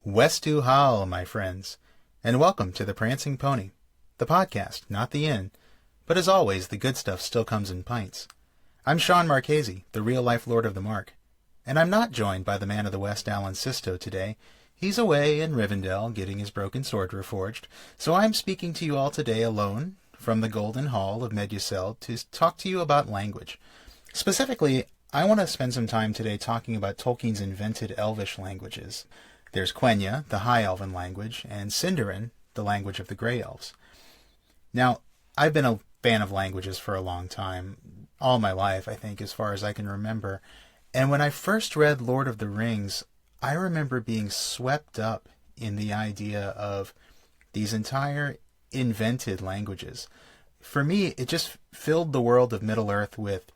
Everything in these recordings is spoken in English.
Westu Hal, my friends, and welcome to the Prancing Pony, the podcast, not the inn, but as always, the good stuff still comes in pints. I'm Shawn Marchese, the real-life Lord of the Mark, and I'm not joined by the man of the West, Alan Sisto, today. He's away in Rivendell getting his broken sword reforged, so I'm speaking to you all today alone from the Golden Hall of Medusel to talk to you about language. Specifically, I want to spend some time today talking about Tolkien's invented Elvish languages. There's Quenya, the High Elven language, and Sindarin, the language of the Grey Elves. Now, I've been a fan of languages for a long time, all my life, I think, as far as I can remember. And when I first read Lord of the Rings, I remember being swept up in the idea of these entire invented languages. For me, it just filled the world of Middle-earth with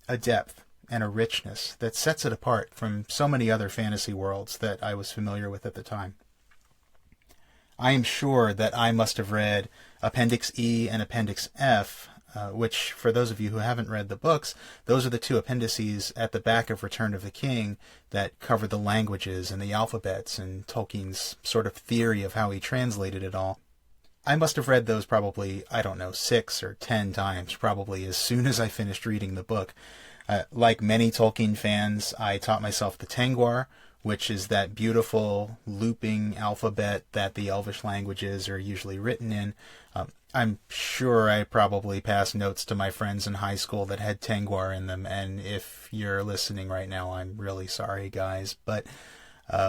a depth and a richness that sets it apart from so many other fantasy worlds that I was familiar with at the time. I am sure that I must have read Appendix E and Appendix F, which, for those of you who haven't read the books, those are the two appendices at the back of Return of the King that cover the languages and the alphabets and Tolkien's sort of theory of how he translated it all. I must have read those probably, 6 or 10 times, probably as soon as I finished reading the book. Like many Tolkien fans, I taught myself the Tengwar, which is that beautiful looping alphabet that the Elvish languages are usually written in. I'm sure I probably passed notes to my friends in high school that had Tengwar in them, and if you're listening right now, I'm really sorry, guys. But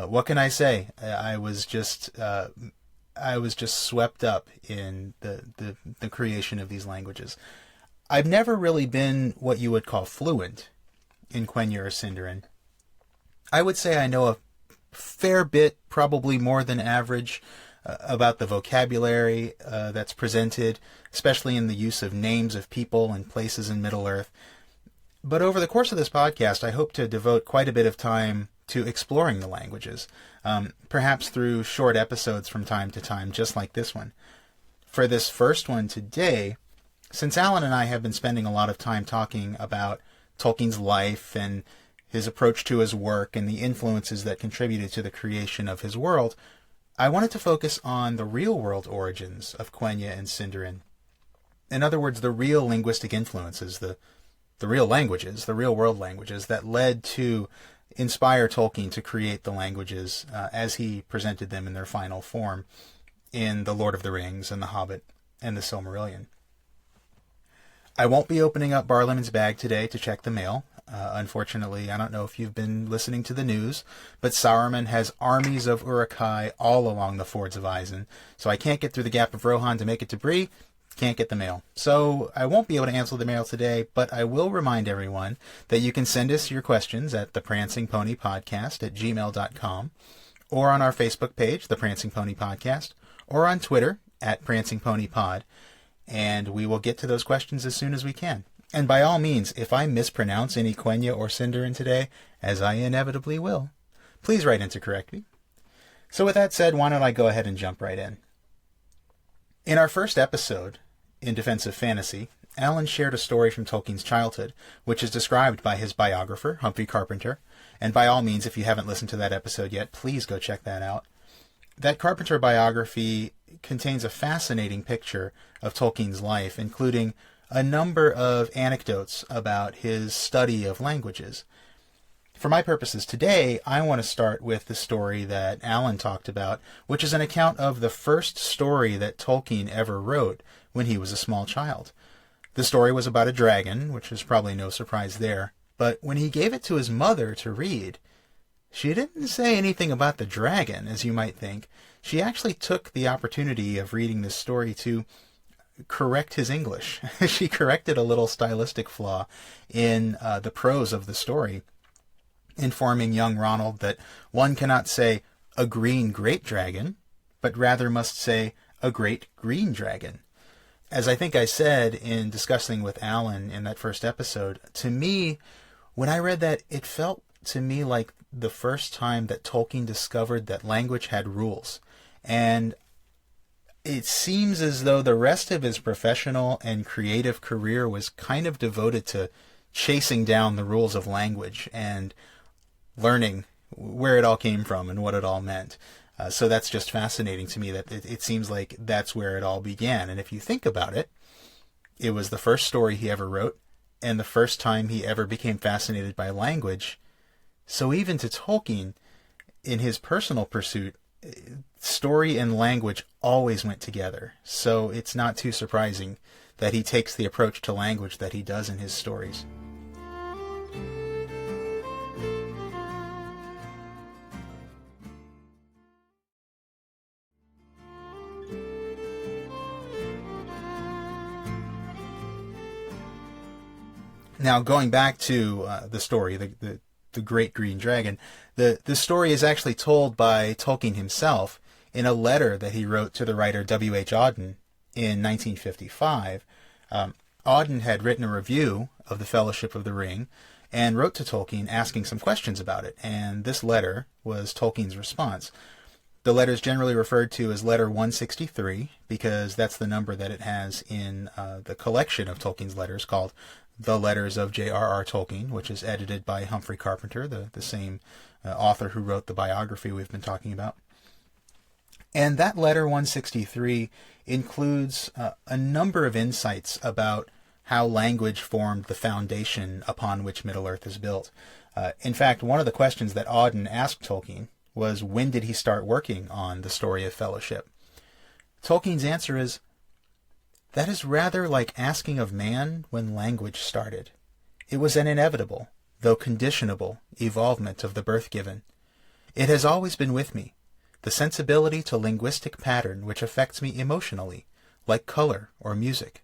what can I say? I was just swept up in the creation of these languages. I've never really been what you would call fluent in Quenya or Sindarin. I would say I know a fair bit, probably more than average, about the vocabulary that's presented, especially in the use of names of people and places in Middle-earth. But over the course of this podcast, I hope to devote quite a bit of time to exploring the languages, perhaps through short episodes from time to time, just like this one. For this first one today, since Alan and I have been spending a lot of time talking about Tolkien's life and his approach to his work and the influences that contributed to the creation of his world, I wanted to focus on the real-world origins of Quenya and Sindarin. In other words, the real linguistic influences, the real languages, the real-world languages that led to inspire Tolkien to create the languages as he presented them in their final form in The Lord of the Rings and The Hobbit and The Silmarillion. I won't be opening up Barliman's bag today to check the mail. Unfortunately, I don't know if you've been listening to the news, but Sauron has armies of Uruk-hai all along the fords of Isen, so I can't get through the Gap of Rohan to make it to Bree, can't get the mail. So I won't be able to answer the mail today, but I will remind everyone that you can send us your questions at theprancingponypodcast@gmail.com, or on our Facebook page, The Prancing Pony Podcast, or on Twitter @PrancingPonyPod. And we will get to those questions as soon as we can. And by all means, if I mispronounce any Quenya or Sindarin today, as I inevitably will, please write in to correct me. So with that said, why don't I go ahead and jump right in. In our first episode, In Defense of Fantasy, Alan shared a story from Tolkien's childhood, which is described by his biographer, Humphrey Carpenter. And by all means, if you haven't listened to that episode yet, please go check that out. That Carpenter biography contains a fascinating picture of Tolkien's life, including a number of anecdotes about his study of languages. For my purposes today, I want to start with the story that Alan talked about, which is an account of the first story that Tolkien ever wrote when he was a small child. The story was about a dragon, which is probably no surprise there, but when he gave it to his mother to read, she didn't say anything about the dragon, as you might think. She actually took the opportunity of reading this story to correct his English. She corrected a little stylistic flaw in the prose of the story, informing young Ronald that one cannot say a green great dragon, but rather must say a great green dragon. As I think I said in discussing with Alan in that first episode, to me, when I read that, it felt to me like the first time that Tolkien discovered that language had rules. And it seems as though the rest of his professional and creative career was kind of devoted to chasing down the rules of language and learning where it all came from and what it all meant. So that's just fascinating to me that it seems like that's where it all began. And if you think about it, it was the first story he ever wrote and the first time he ever became fascinated by language. So even to Tolkien, in his personal pursuit, story and language always went together. So it's not too surprising that he takes the approach to language that he does in his stories. Now, going back to the story, the Great Green Dragon, the story is actually told by Tolkien himself in a letter that he wrote to the writer W.H. Auden in 1955. Auden had written a review of The Fellowship of the Ring and wrote to Tolkien asking some questions about it, and this letter was Tolkien's response. The letter is generally referred to as Letter 163 because that's the number that it has in the collection of Tolkien's letters called The Letters of J.R.R. Tolkien, which is edited by Humphrey Carpenter, the same author who wrote the biography we've been talking about. And that Letter 163 includes a number of insights about how language formed the foundation upon which Middle-earth is built. In fact, one of the questions that Auden asked Tolkien was, when did he start working on the story of Fellowship? Tolkien's answer is, that is rather like asking of man when language started. It was an inevitable, though conditionable, evolvement of the birth given. It has always been with me, the sensibility to linguistic pattern which affects me emotionally, like color or music,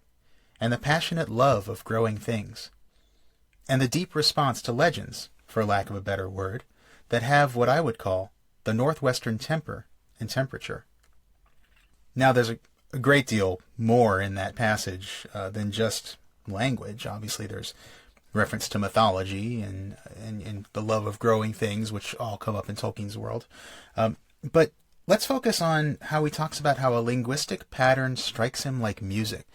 and the passionate love of growing things, and the deep response to legends, for lack of a better word, that have what I would call the northwestern temper and temperature. Now, there's a great deal more in that passage than just language. Obviously, there's reference to mythology and the love of growing things, which all come up in Tolkien's world. But let's focus on how he talks about how a linguistic pattern strikes him like music,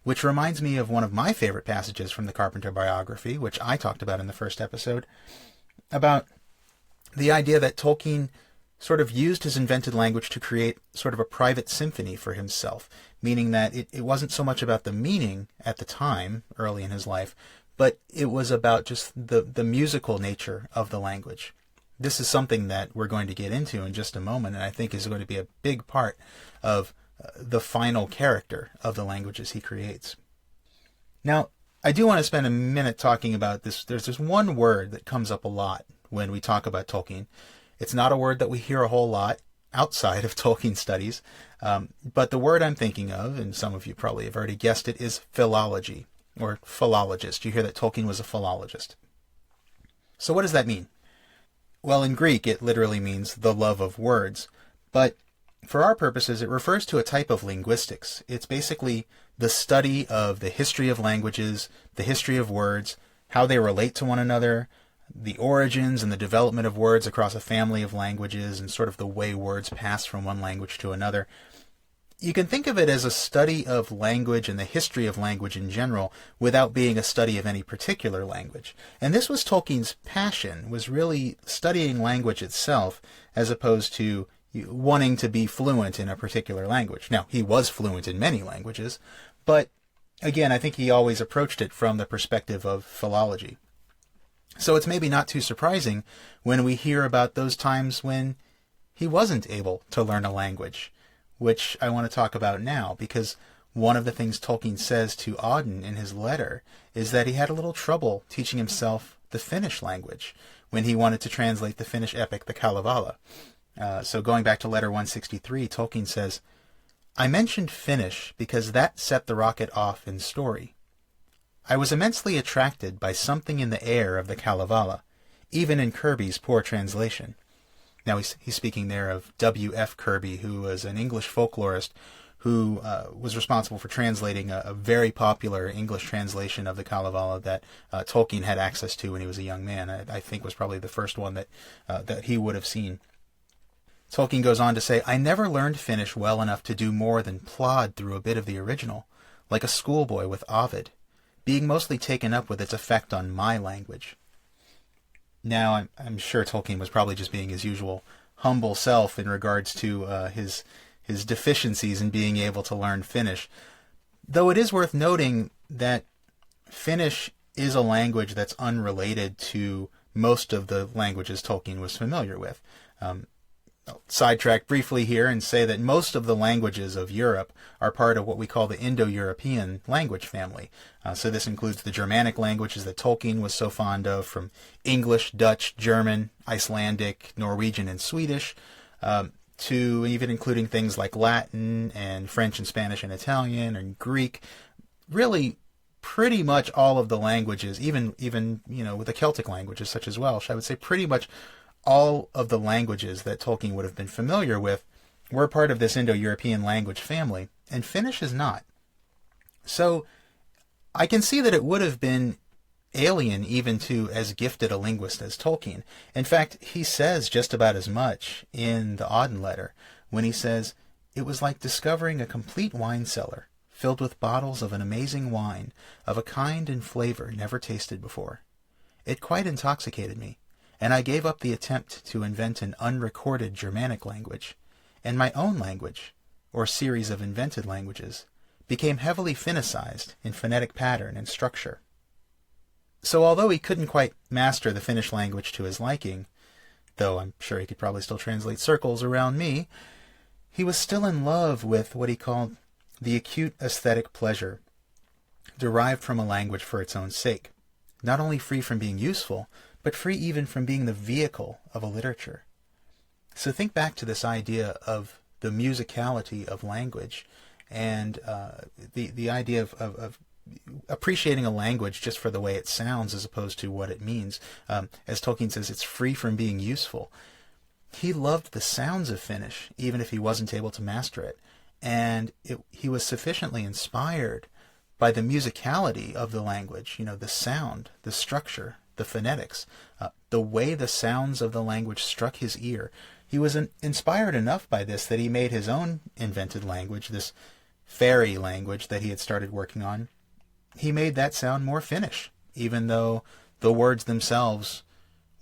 which reminds me of one of my favorite passages from the Carpenter biography, which I talked about in the first episode, about the idea that Tolkien sort of used his invented language to create sort of a private symphony for himself, meaning that it wasn't so much about the meaning at the time, early in his life, but it was about just the musical nature of the language. This is something that we're going to get into in just a moment, and I think is going to be a big part of the final character of the languages he creates. Now, I do want to spend a minute talking about this. There's this one word that comes up a lot when we talk about Tolkien. It's not a word that we hear a whole lot outside of Tolkien studies, but the word I'm thinking of, and some of you probably have already guessed it, is philology, or philologist. You hear that Tolkien was a philologist. So what does that mean? Well, in Greek, it literally means the love of words, but for our purposes, it refers to a type of linguistics. It's basically the study of the history of languages, the history of words, how they relate to one another, the origins and the development of words across a family of languages, and sort of the way words pass from one language to another. You can think of it as a study of language and the history of language in general without being a study of any particular language. And this was Tolkien's passion, was really studying language itself as opposed to wanting to be fluent in a particular language. Now, he was fluent in many languages, but again, I think he always approached it from the perspective of philology. So it's maybe not too surprising when we hear about those times when he wasn't able to learn a language, which I want to talk about now, because one of the things Tolkien says to Auden in his letter is that he had a little trouble teaching himself the Finnish language when he wanted to translate the Finnish epic, the Kalevala. So going back to letter 163, Tolkien says, "I mentioned Finnish because that set the rocket off in story. I was immensely attracted by something in the air of the Kalevala, even in Kirby's poor translation." Now he's speaking there of W.F. Kirby, who was an English folklorist who was responsible for translating a very popular English translation of the Kalevala that Tolkien had access to when he was a young man. I think was probably the first one that he would have seen. Tolkien goes on to say, "I never learned Finnish well enough to do more than plod through a bit of the original, like a schoolboy with Ovid, being mostly taken up with its effect on my language." Now, I'm sure Tolkien was probably just being his usual humble self in regards to his deficiencies in being able to learn Finnish. Though it is worth noting that Finnish is a language that's unrelated to most of the languages Tolkien was familiar with. I'll sidetrack briefly here and say that most of the languages of Europe are part of what we call the Indo-European language family. So this includes the Germanic languages that Tolkien was so fond of, from English, Dutch, German, Icelandic, Norwegian, and Swedish, to even including things like Latin and French and Spanish and Italian and Greek. Really, pretty much all of the languages, even with the Celtic languages such as Welsh, I would say pretty much all of the languages that Tolkien would have been familiar with were part of this Indo-European language family, and Finnish is not. So I can see that it would have been alien even to as gifted a linguist as Tolkien. In fact, he says just about as much in the Auden letter when he says, "It was like discovering a complete wine cellar filled with bottles of an amazing wine of a kind and flavor never tasted before. It quite intoxicated me, and I gave up the attempt to invent an unrecorded Germanic language, and my own language, or series of invented languages, became heavily Finnicized in phonetic pattern and structure." So although he couldn't quite master the Finnish language to his liking, though I'm sure he could probably still translate circles around me, he was still in love with what he called the acute aesthetic pleasure derived from a language for its own sake, not only free from being useful, but free even from being the vehicle of a literature. So think back to this idea of the musicality of language, and the idea of appreciating a language just for the way it sounds as opposed to what it means. As Tolkien says, it's free from being useful. He loved the sounds of Finnish, even if he wasn't able to master it. And he was sufficiently inspired by the musicality of the language, the sound, the structure, the phonetics, the way the sounds of the language struck his ear. He was inspired enough by this that he made his own invented language, this fairy language that he had started working on. He made that sound more Finnish, even though the words themselves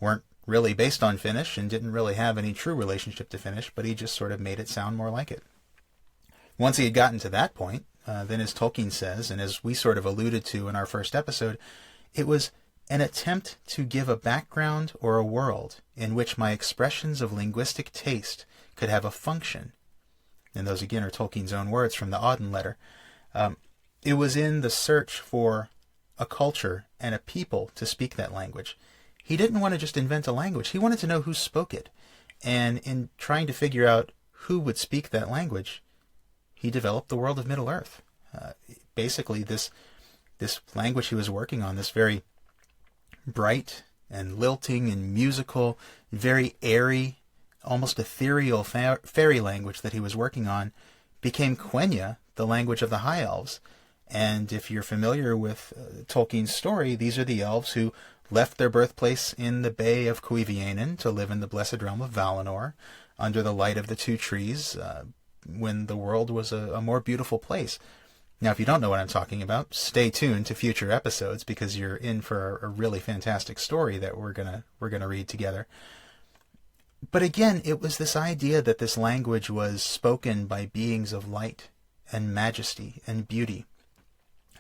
weren't really based on Finnish and didn't really have any true relationship to Finnish, but he just sort of made it sound more like it. Once he had gotten to that point, then as Tolkien says, and as we sort of alluded to in our first episode, it was an attempt to give a background or a world in which my expressions of linguistic taste could have a function. And those again are Tolkien's own words from the Auden letter. It was in the search for a culture and a people to speak that language. He didn't want to just invent a language. He wanted to know who spoke it. And in trying to figure out who would speak that language, he developed the world of Middle-earth. Basically, this language he was working on, this very bright and lilting and musical, very airy, almost ethereal fairy language that he was working on, became Quenya, the language of the High Elves. And if you're familiar with Tolkien's story, these are the elves who left their birthplace in the Bay of Cuiviénen to live in the blessed realm of Valinor, under the light of the two trees, when the world was a more beautiful place. Now, if you don't know what I'm talking about, stay tuned to future episodes, because you're in for a really fantastic story that we're gonna read together. But again, it was this idea that this language was spoken by beings of light and majesty and beauty.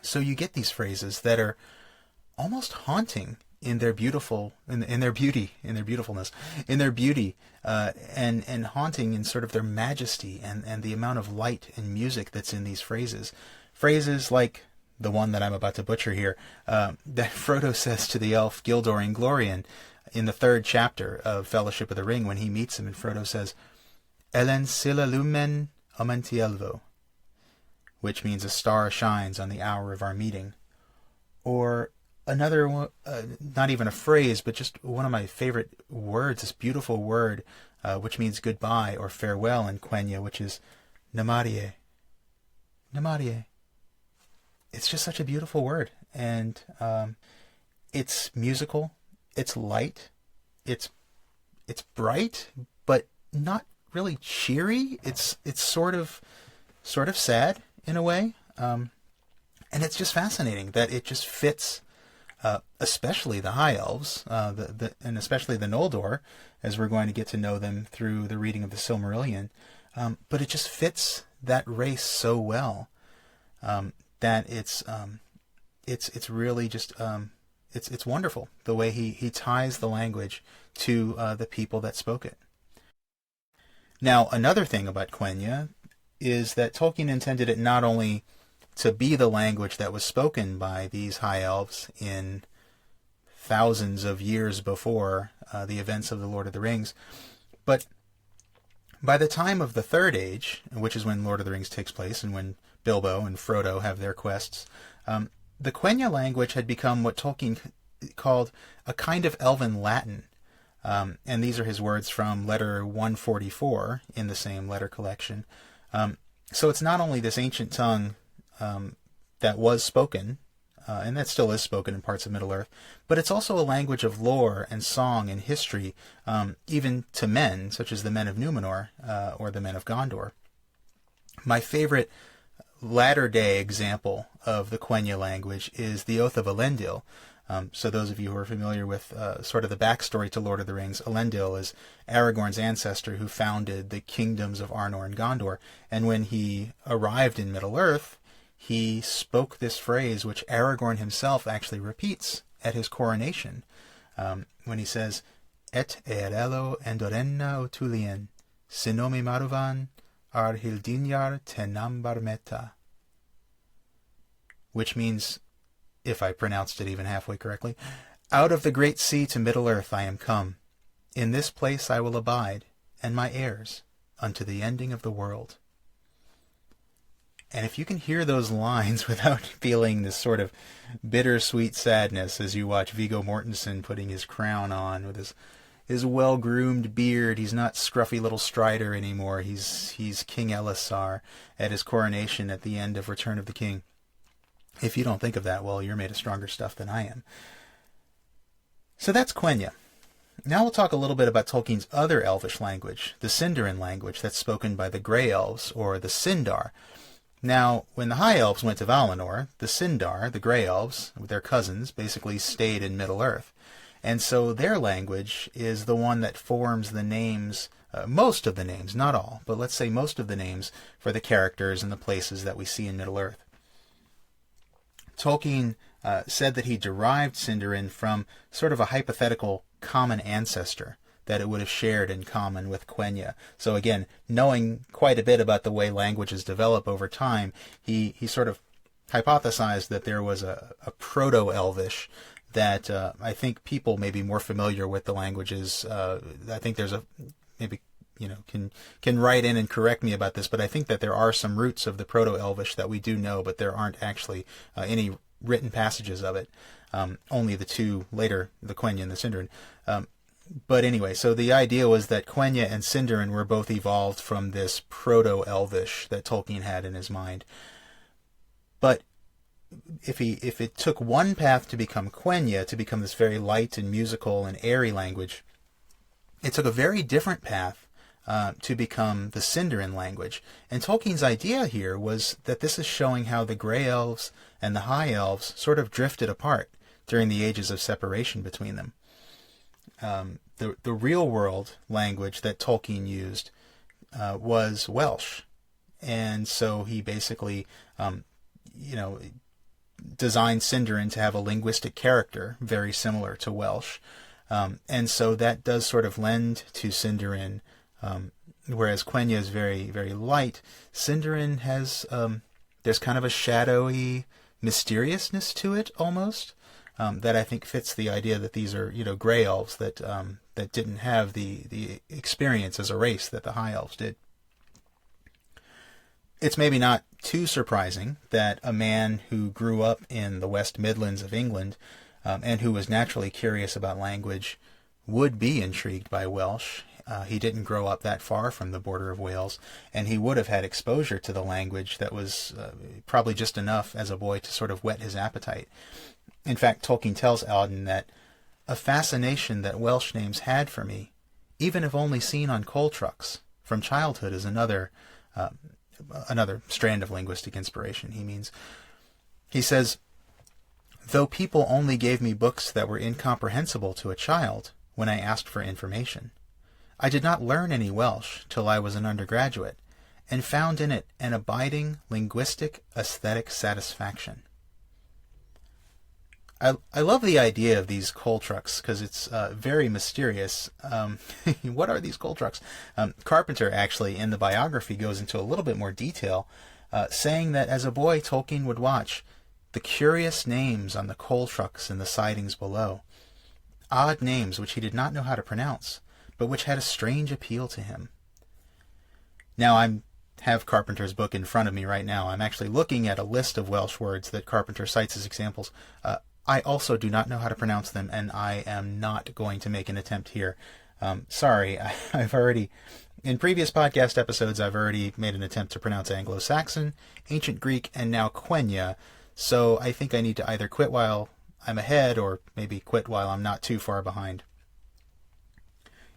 So you get these phrases that are almost haunting in their beautifulness, and haunting in sort of their majesty and the amount of light and music that's in these phrases. Phrases like the one that I'm about to butcher here, that Frodo says to the elf Gildor Inglorian in the 3rd chapter of Fellowship of the Ring when he meets him, and Frodo says, "Elen silla lumen amantielvo," which means a star shines on the hour of our meeting. Or another one, not even a phrase, but just one of my favorite words, this beautiful word, which means goodbye or farewell in Quenya, which is namarie. Namarie. It's just such a beautiful word, and it's musical, it's light, it's bright, but not really cheery. It's sort of sad in a way, and it's just fascinating that it just fits especially the High Elves, and especially the Noldor, as we're going to get to know them through the reading of the Silmarillion. But it just fits that race so well that it's really just it's wonderful the way he ties the language to the people that spoke it. Now, another thing about Quenya is that Tolkien intended it not only to be the language that was spoken by these High Elves in thousands of years before the events of the Lord of the Rings, but by the time of the Third Age, which is when Lord of the Rings takes place and when Bilbo and Frodo have their quests, the Quenya language had become what Tolkien called a kind of Elven Latin. And these are his words from letter 144 in the same letter collection. So it's not only this ancient tongue that was spoken, and that still is spoken in parts of Middle-earth, but it's also a language of lore and song and history, even to men, such as the men of Numenor or the men of Gondor. My favorite latter-day example of the Quenya language is the Oath of Elendil. So those of you who are familiar with sort of the backstory to Lord of the Rings, Elendil is Aragorn's ancestor who founded the kingdoms of Arnor and Gondor. And when he arrived in Middle-earth, he spoke this phrase, which Aragorn himself actually repeats at his coronation, when he says, Et earelo endorenna otulien, sinomi maruvan, ar hildinyar tenam barmeta. Which means, if I pronounced it even halfway correctly, out of the great sea to Middle-earth I am come. In this place I will abide, and my heirs, unto the ending of the world. And if you can hear those lines without feeling this sort of bittersweet sadness as you watch Viggo Mortensen putting his crown on with his well-groomed beard, he's not scruffy little Strider anymore. He's King Elisar at his coronation at the end of Return of the King. If you don't think of that, well, you're made of stronger stuff than I am. So that's Quenya. Now we'll talk a little bit about Tolkien's other Elvish language, the Sindarin language that's spoken by the Grey Elves, or the Sindar. Now, when the High Elves went to Valinor, the Sindar, the Grey Elves, with their cousins, basically stayed in Middle-earth. And so their language is the one that forms the names, most of the names, not all, but let's say most of the names for the characters and the places that we see in Middle-earth. Tolkien said that he derived Sindarin from sort of a hypothetical common ancestor that it would have shared in common with Quenya. So again, knowing quite a bit about the way languages develop over time, he sort of hypothesized that there was a proto-Elvish that I think people may be more familiar with the languages. I think there's maybe can write in and correct me about this, but I think that there are some roots of the Proto-Elvish that we do know, but there aren't actually any written passages of it. Only the two later, the Quenya and the Sindarin. But anyway, so the idea was that Quenya and Sindarin were both evolved from this Proto-Elvish that Tolkien had in his mind. But if it took one path to become Quenya, to become this very light and musical and airy language, it took a very different path to become the Sindarin language. And Tolkien's idea here was that this is showing how the Grey Elves and the High Elves sort of drifted apart during the ages of separation between them. The real world language that Tolkien used was Welsh. And so he basically, designed Sindarin to have a linguistic character very similar to Welsh. And so that does sort of lend to Sindarin, whereas Quenya is very, very light. Sindarin has, there's kind of a shadowy mysteriousness to it almost, that I think fits the idea that these are, Grey Elves that didn't have the experience as a race that the High Elves did. It's maybe not too surprising that a man who grew up in the West Midlands of England and who was naturally curious about language would be intrigued by Welsh. He didn't grow up that far from the border of Wales, and he would have had exposure to the language that was probably just enough as a boy to sort of whet his appetite. In fact, Tolkien tells Auden that a fascination that Welsh names had for me, even if only seen on coal trucks, from childhood is another strand of linguistic inspiration, he means. He says, though people only gave me books that were incomprehensible to a child when I asked for information. I did not learn any Welsh till I was an undergraduate, and found in it an abiding linguistic aesthetic satisfaction. I love the idea of these coal trucks because it's very mysterious. What are these coal trucks? Carpenter actually in the biography goes into a little bit more detail, saying that as a boy Tolkien would watch the curious names on the coal trucks in the sidings below, odd names which he did not know how to pronounce, but which had a strange appeal to him. Now I have Carpenter's book in front of me right now. I'm actually looking at a list of Welsh words that Carpenter cites as examples. I also do not know how to pronounce them, and I am not going to make an attempt here. Sorry, I've already, in previous podcast episodes, I've already made an attempt to pronounce Anglo-Saxon, Ancient Greek, and now Quenya, so I think I need to either quit while I'm ahead, or maybe quit while I'm not too far behind.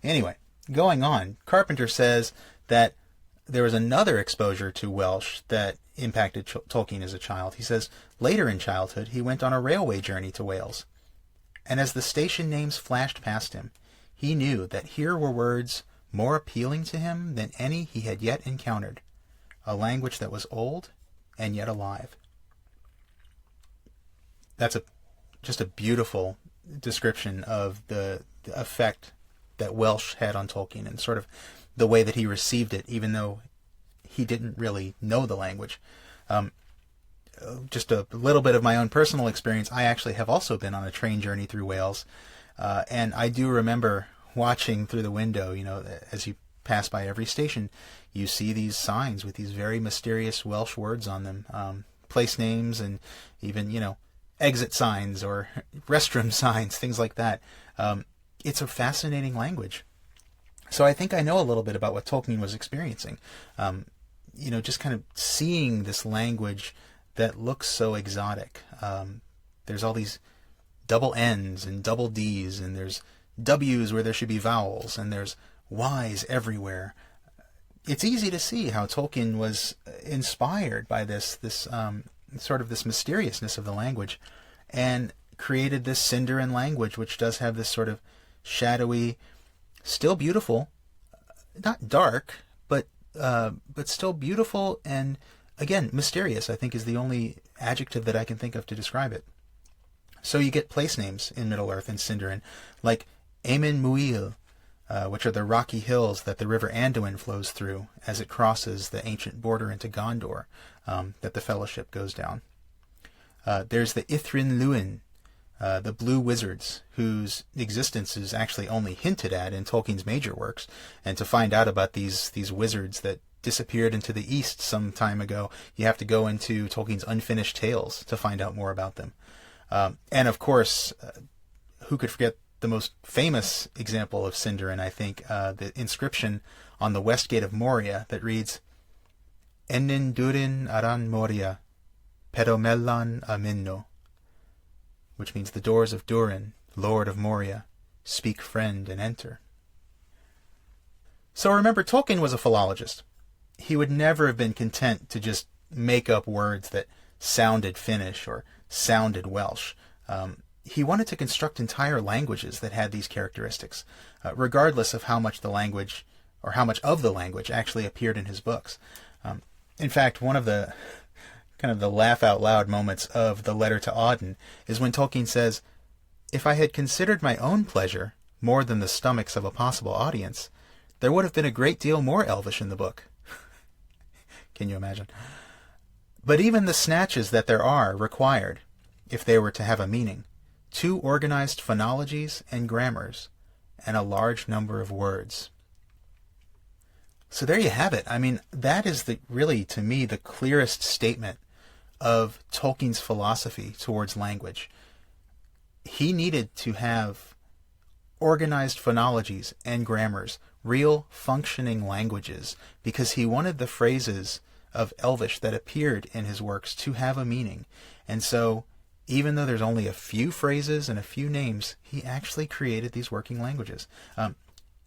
Anyway, going on, Carpenter says that there was another exposure to Welsh that impacted Tolkien as a child. He says, later in childhood, he went on a railway journey to Wales, and as the station names flashed past him, he knew that here were words more appealing to him than any he had yet encountered, a language that was old and yet alive. That's just a beautiful description of the effect that Welsh had on Tolkien and sort of the way that he received it, even though he didn't really know the language. Just a little bit of my own personal experience. I actually have also been on a train journey through Wales, and I do remember watching through the window, as you pass by every station, you see these signs with these very mysterious Welsh words on them, place names and even, exit signs or restroom signs, things like that. It's a fascinating language. So I think I know a little bit about what Tolkien was experiencing. Just kind of seeing this language that looks so exotic. There's all these double N's and double D's, and there's W's where there should be vowels, and there's Y's everywhere. It's easy to see how Tolkien was inspired by this sort of this mysteriousness of the language, and created this Sindarin language, which does have this sort of shadowy, still beautiful, not dark, but still beautiful and, again, mysterious, I think is the only adjective that I can think of to describe it. So you get place names in Middle-earth and Sindarin, like Eamon Muil, which are the rocky hills that the river Anduin flows through as it crosses the ancient border into Gondor that the Fellowship goes down. There's the Ithrin Luin, the Blue Wizards, whose existence is actually only hinted at in Tolkien's major works. And to find out about these wizards that disappeared into the East some time ago, you have to go into Tolkien's Unfinished Tales to find out more about them. And of course, who could forget the most famous example of Sindarin, I think, the inscription on the west gate of Moria that reads, Enin Durin Aran Moria, Pedomellan Aminno, which means the doors of Durin, Lord of Moria, speak friend and enter. So remember, Tolkien was a philologist. He would never have been content to just make up words that sounded Finnish or sounded Welsh. He wanted to construct entire languages that had these characteristics, regardless of how much the language, or how much of the language actually appeared in his books. In fact, one of the kind of the laugh out loud moments of the letter to Auden is when Tolkien says, if I had considered my own pleasure more than the stomachs of a possible audience, there would have been a great deal more Elvish in the book. Can you imagine? But even the snatches that there are required, if they were to have a meaning, 2 organized phonologies and grammars, and a large number of words. So there you have it. I mean, that is really, to me, the clearest statement of Tolkien's philosophy towards language. He needed to have organized phonologies and grammars, real functioning languages, because he wanted the phrases of Elvish that appeared in his works to have a meaning. And so, even though there's only a few phrases and a few names, he actually created these working languages.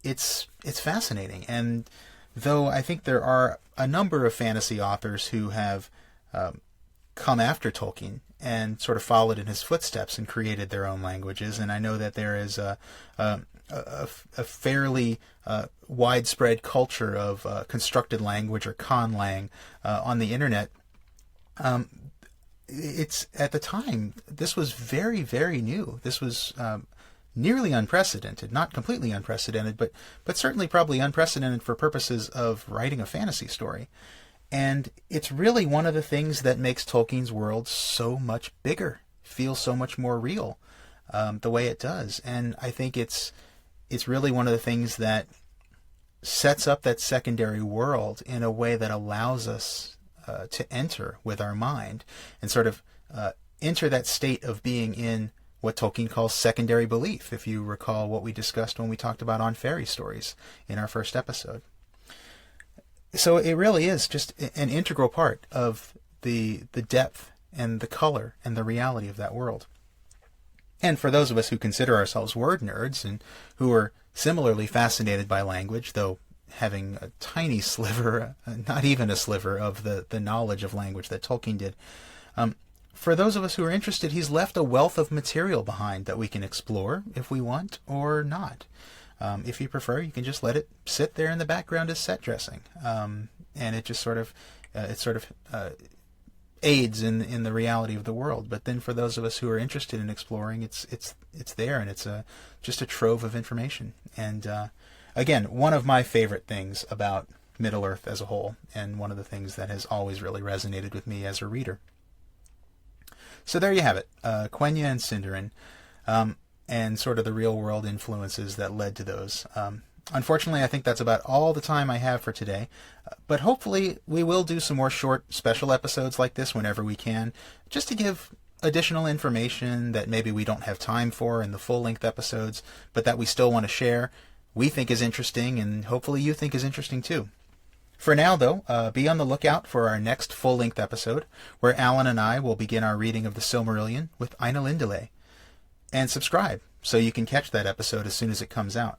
It's fascinating. And though I think there are a number of fantasy authors who have come after Tolkien and sort of followed in his footsteps and created their own languages. And I know that there is a fairly widespread culture of constructed language, or conlang, on the internet. It's at the time, this was very, very new. This was nearly unprecedented, not completely unprecedented, but certainly probably unprecedented for purposes of writing a fantasy story. And it's really one of the things that makes Tolkien's world so much bigger, feel so much more real, the way it does. And I think it's really one of the things that sets up that secondary world in a way that allows us to enter with our mind and sort of enter that state of being in what Tolkien calls secondary belief, if you recall what we discussed when we talked about on fairy stories in our first episode. So it really is just an integral part of the depth and the color and the reality of that world. And for those of us who consider ourselves word nerds and who are similarly fascinated by language, though having a tiny sliver, not even a sliver, of the knowledge of language that Tolkien did, for those of us who are interested, he's left a wealth of material behind that we can explore if we want or not. If you prefer, you can just let it sit there in the background as set dressing, and it just sort of aids in the reality of the world. But then, for those of us who are interested in exploring, it's there, and it's just a trove of information. And again, one of my favorite things about Middle Earth as a whole, and one of the things that has always really resonated with me as a reader. So there you have it, Quenya and Sindarin, and sort of the real world influences that led to those. Unfortunately, I think that's about all the time I have for today, but hopefully we will do some more short special episodes like this whenever we can, just to give additional information that maybe we don't have time for in the full-length episodes, but that we still want to share, we think is interesting, and hopefully you think is interesting too. For now, though, be on the lookout for our next full-length episode, where Alan and I will begin our reading of the Silmarillion with Ainulindale. And subscribe so you can catch that episode as soon as it comes out.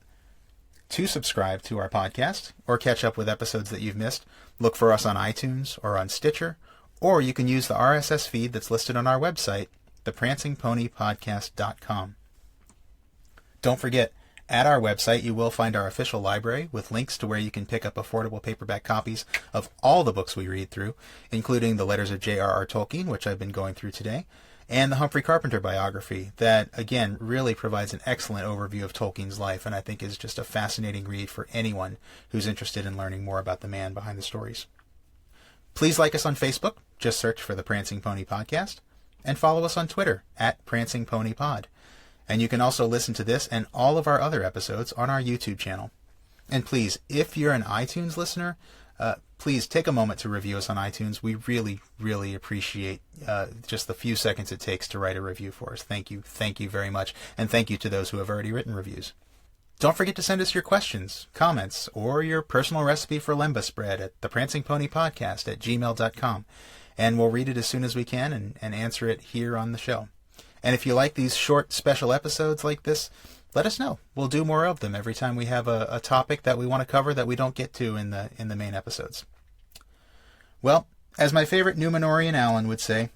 To subscribe to our podcast, or catch up with episodes that you've missed, look for us on iTunes or on Stitcher, or you can use the RSS feed that's listed on our website, theprancingponypodcast.com. Don't forget, at our website, you will find our official library with links to where you can pick up affordable paperback copies of all the books we read through, including the letters of J.R.R. Tolkien, which I've been going through today, and the Humphrey Carpenter biography that, again, really provides an excellent overview of Tolkien's life, and I think is just a fascinating read for anyone who's interested in learning more about the man behind the stories. Please like us on Facebook, just search for the Prancing Pony Podcast, and follow us on Twitter, @PrancingPonyPod. And you can also listen to this and all of our other episodes on our YouTube channel. And please, if you're an iTunes listener, please take a moment to review us on iTunes. We really, really appreciate just the few seconds it takes to write a review for us. Thank you. Thank you very much. And thank you to those who have already written reviews. Don't forget to send us your questions, comments, or your personal recipe for lembas bread at theprancingponypodcast@gmail.com. And we'll read it as soon as we can and answer it here on the show. And if you like these short special episodes like this, let us know. We'll do more of them every time we have a topic that we want to cover that we don't get to in the main episodes. Well, as my favorite Numenorian Alan would say,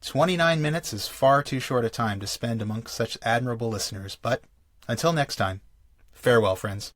29 minutes is far too short a time to spend amongst such admirable listeners. But until next time, farewell, friends.